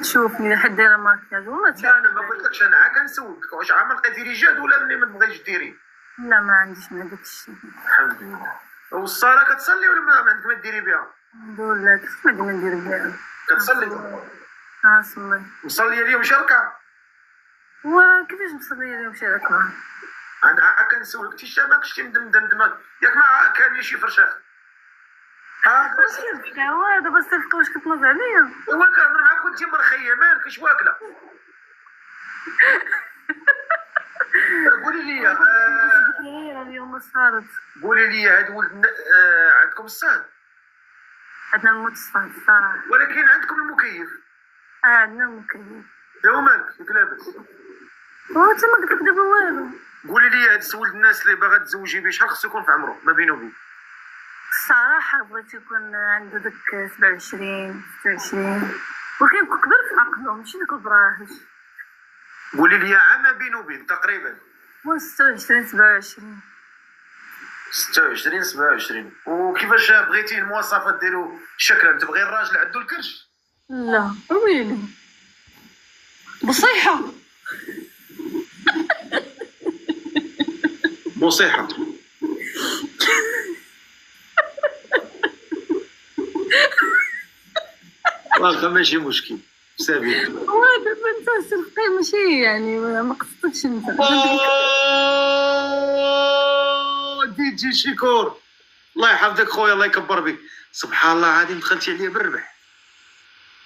تشوفني لحد دايره ماكياج والله لا انا ما قلتلكش، انا عا كنسولك واش عامر لقيتي رجال ولا مني ما تبغيش ديري. لا ما عنديش من داك الشيء. الحمد لله. والصلاه كتصلي ولا ما عندك ما ديري بها؟ الحمد لله كيف ما ندير بها. كتصلي؟ صلي. مصليه اليوم شي ركعه؟ وكيفاش نصلي اليوم شي ركعه؟ انا عا كنسولك انت ماكش مدمدم ياك ما كان لي شي فرشاخ. واش كيبكى هو دابا الصفقه واش كتنوض عليا؟ هو كنهضر معاك وانت مرخيه مالكش واكله. قولي لي اليوم صارت. قولي لي هاد ولد عندكم الصاد؟ عندنا المتصفى الصراحه. ولكن عندكم المكيف؟ عندنا المكيف. يا مالك ياك لاباس؟ انت ما قلت لك دابا والو. قولي لي هاد ولد الناس اللي باغا تزوجي به شحال خصو يكون في عمره ما بينه وبين؟ الصراحه بغيت يكون عنده داك 27 26 ولكن يكون كبر في عقله ماشي داك البراهش. قولي لي عام ما بينه وبين تقريبا. 26 27. 26 27. وكيفاش بغيتي المواصفات ديالو شكلا؟ تبغي الراجل عنده الكرش؟ لا ويلي بصيحه. بصيحه. واخا ماشي مشكل سابي. هو دابا انت الصفقه ماشي يعني ما قصدتكش انت. ديجي شكور الله يحفظك خويا الله يكبر بك. سبحان الله عادي دخلتي عليا بالربح.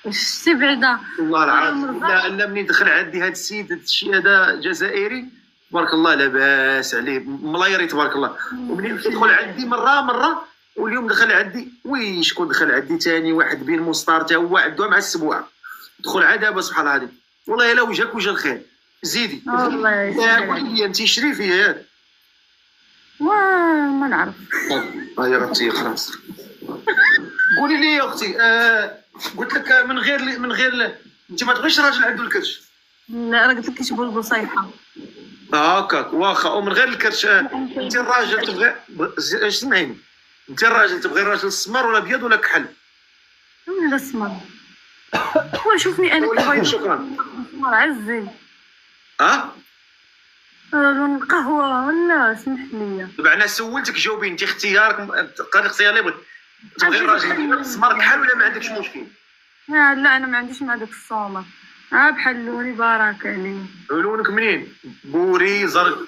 واش شتي بعدا والله العظيم. لا منين دخل عندي هذا السيد هذا الشيء هذا جزائري تبارك الله لاباس عليه ملايري تبارك الله. ومنين يدخل عندي مره واليوم دخل عندي وي شكون دخل عندي ثاني واحد بين مسطار تا هو عنده مع السبوعه دخل عاد دابا سبحان الله العظيم. والله الا وجهك وجه الخير زيدي. والله قولي لي انت شريفي ياك؟ ما نعرف. يا اختي خلاص. قولي لي يا اختي قلت لك من غير انت ما تبغيش راجل عنده الكرش؟ لا راه قلت لك كيشبه البصيحه. هكاك واخا ومن غير الكرش. انت الراجل تبغي اسمعيني، انت الراجل تبغي الراجل السمر ولا ابيض ولا كحل؟ لا السمر. وشوفني انا كبيضه. شكرا. السمر عزي. لون القهوه ولا سمح لي. دابا انا سولتك جاوبي انت اختيارك قال اختيار اللي بغيت. تبغي الراجل السمر كحل ولا ما عندكش مشكل؟ لا انا ما عنديش مع داك السومر. بحال لوني بارك عليه. لونك منين؟ بوري زرق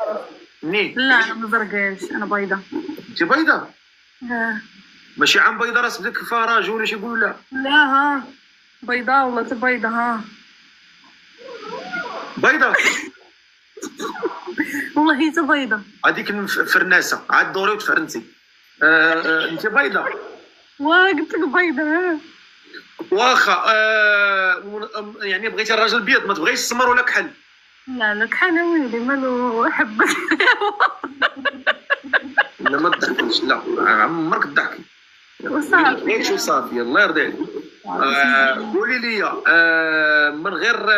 منين؟ لا انا ما زرقاش انا بيضه. انت بيضه؟ ماشي عام بيضه راس بدك فراج ولا شي يقول لا؟ ها بيضاء ولا بيضه بيضه. والله هي بيضه. هذيك الفرناسه عاد دوري وتفرنتي. انت بيضه. قلت لك بيضه. واخا يعني بغيتي الراجل البيض ما تبغيش السمر ولا كحل؟ لا كحل ويلي مالو حبك. لا ما تضحكيش لا عمرك تضحكي. وصافي وصافي الله يرضي عليك. قولي لي من غير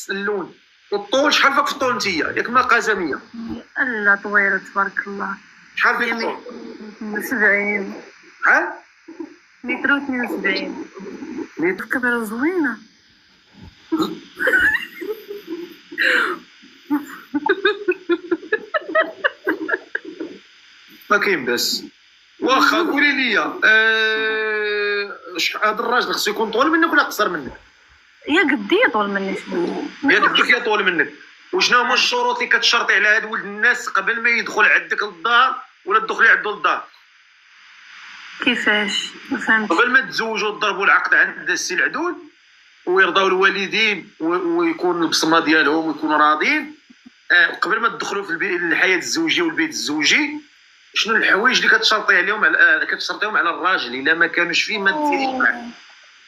اللون والطول شحال فيك في الطول انت ياك ما قزميه؟ لا طويله تبارك الله. شحال فيك الطول؟ 70. شحال؟ 172 متر. كبيره زوينه. ما كاين باس. واخا قولي لي هذا الراجل خصو يكون طول منك ولا قصر منك؟ يا قدي طول مني شويه. يا قدك يا طول منك. وشنو هما الشروط اللي كتشرطي على هاد ولد الناس قبل ما يدخل عندك للدار ولا تدخلي عنده للدار؟ كيفاش؟ ما فهمتش. قبل ما تزوجوا تضربوا العقد عند السي العدول ويرضاو الوالدين ويكون البصمه ديالهم ويكونوا راضيين قبل ما تدخلوا في الحياه الزوجيه والبيت الزوجي. شنو الحوايج اللي كتشرطي عليهم كتشرطيهم على الراجل الا ما كانوش فيه ما ديريش معاه؟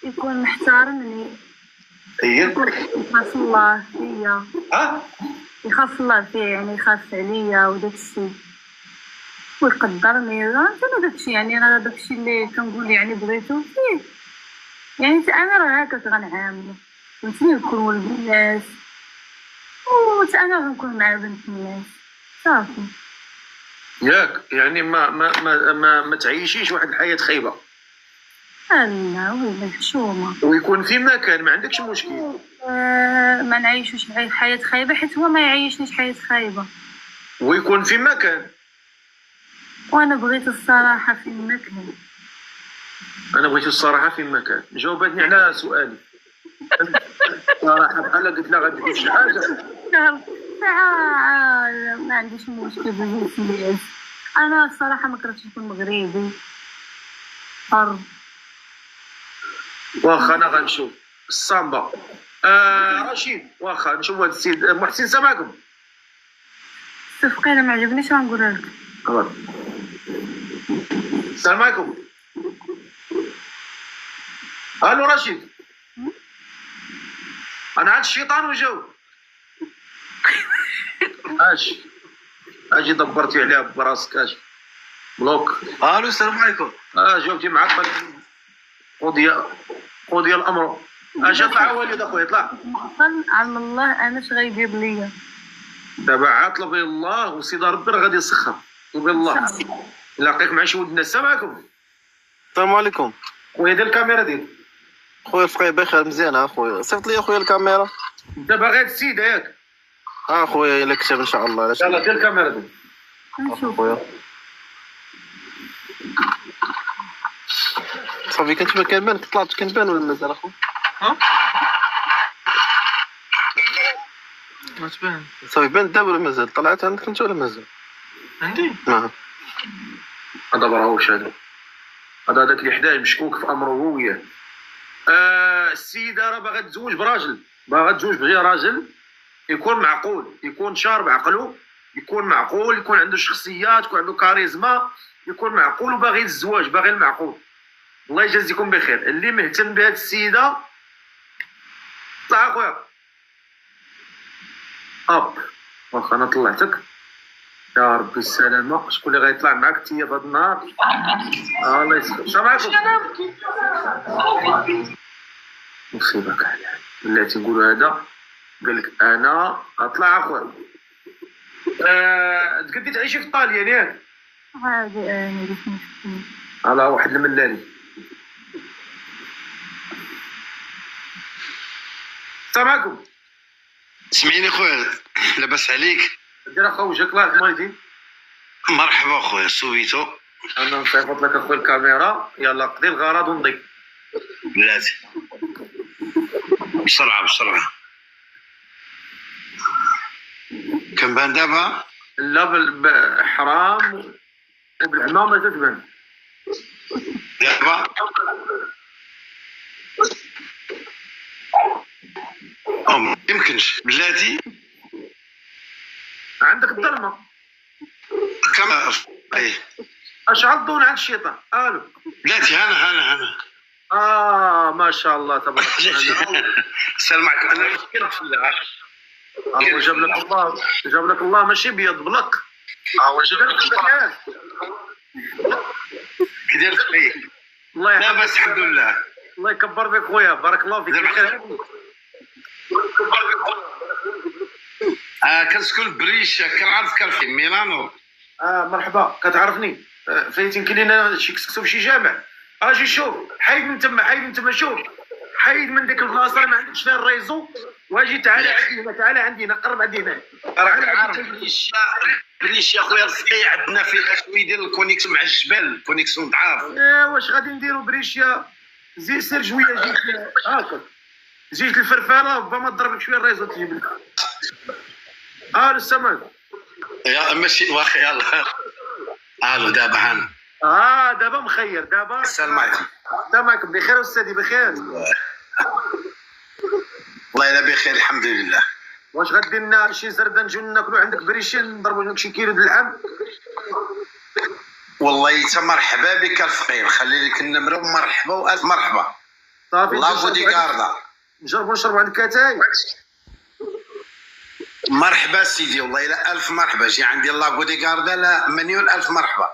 يكون محترمني. يخاف الله فيا. يخاف الله فيه يعني يخاف عليا وداك الشيء ويقدرني. انا داك الشيء يعني انا داك الشيء اللي كنقول يعني بغيتو فيه يعني انا راه هكاك غنعاملو فهمتيني. نكون ولد الناس انا غنكون مع بنت الناس صافي ياك يعني ما تعيشيش واحد الحياه خايبه. لا وين الحشومه. ويكون في مكان، ما عندكش مشكل. ما نعيشوش حياه خايبه حيت هو ما يعيشنيش حياه خايبه. ويكون في مكان. وانا بغيت الصراحه في المكان. انا بغيت الصراحه في مكان. جاوبتني على سؤالي. صراحه بحال قلت لها غادي شي حاجه. ساعة ما عنديش مشكل بالجنسيات. انا الصراحه ما كرهتش نكون مغربي حر. واخا انا غنشوف السامبا. رشيد واخا نشوف هذا السيد محسن. سامعكم؟ صفقي انا ما عجبنيش غنقول لك. السلام عليكم. الو رشيد، انا عاد الشيطان وجاو. اجي دبرتي عليها براسك. اجي بلوك. الو السلام عليكم. جاوبتي معقد. قضي الامر. اجي طلع والد اخويا طلع. معقل على الله انا اش غيجيب ليا دابا عاد طلبي الله وسيدي ربي راه غادي يسخر. طلبي الله لاقيك مع شي ولد. السلام عليكم. السلام عليكم خويا دير الكاميرا ديالك. خويا فقيه بخير مزيان. اخويا صيفط لي اخويا الكاميرا. انت باغي هاد السيد ياك؟ اخويا الا كتب ان شاء الله. يلاه دير الكاميرا ديالك. نشوف. اخويا صافي كنت ما كنبان، طلعت كنبان ولا مازال اخو؟ ما تبان صافي بان دابا ولا مازال؟ طلعت عندك انت ولا مازال؟ عندي. نعم. هذا براهوش هذا هذاك اللي حداه مشكوك في امره هو وياه. السيده راه باغا تزوج براجل، باغا تزوج بغير راجل يكون معقول، يكون شارب عقله، يكون معقول، يكون عنده شخصيات، يكون عنده كاريزما، يكون معقول وباغي الزواج، باغي المعقول. الله يجازيكم بخير. اللي مهتم بهاد السيده طلع اخويا. واخا انا طلعتك. يا ربي السلامة. شكون اللي غيطلع معاك انت في هذا النهار؟ الله يسلمك. السلام عليكم. مصيبة كاع. بلاتي نقولوا هذا قال لك انا اطلع اخويا. تقدي تعيشي في طاليان ياك؟ عادي ما عنديش مشكل. على واحد الملالي. السلام عليكم. سمعيني خويا، لاباس عليك؟ دير اخويا وجهك الله يرحمه. مرحبا خويا سويتو. انا نصيفط لك اخويا الكاميرا. يلا قضي الغرض ونضي. بلاتي بسرعة بسرعة. كنبان دابا؟ لا بالحرام وبالعمامة تتبان دابا ما يمكنش بلاتي. عندك الظلمة. كما ايه اشعل الضوء عند الشيطان. الو بلاتي. هنا ما شاء الله تبارك الله. السلام عليكم. انا مشكلت في الله جاب لك الله ماشي بيض بلق. كي داير فيك؟ الله يحفظك. لاباس الحمد لله. الله يكبر بك خويا. بارك الله فيك. كنسكن بريشة. كنعرفك في ميلانو. مرحبا. كتعرفني فايت يمكن لينا شي كسكسو في شي جامع. اجي شوف. حيد من تما شوف. حيد من ديك البلاصه اللي ما عندكش فيها الريزو واجي تعال عندي هنا. قرب عندي هنا. راك عارف بريشة خويا الفقيه عندنا فيها شويه ديال الكونيكسيون مع الجبال. الكونيكسيون ضعاف. واش غادي نديرو بريشيا؟ زي سير شويه. جيت هاكا جيت الفرفاره ربما تضربك شويه الريزو تجيب لك. السلام عليكم. يا ماشي واخا يلا. الو دابا هانا. دابا مخير. دابا السلام عليكم. السلام عليكم. بخير استاذي؟ بخير والله الا بخير الحمد لله. واش غدير لنا شي زرده نجيو ناكلو عندك بريشي نضربو لك شي كيلو د اللحم؟ والله تا مرحبا بك الفقير. خلي لك النمره ومرحبا والف مرحبا. صافي لا بودي كاردا. نجربو نشربو عندك اتاي. مرحبا سيدي. والله الا الف مرحبا. جي عندي لا بودي كاردا. لا مليون الف مرحبا.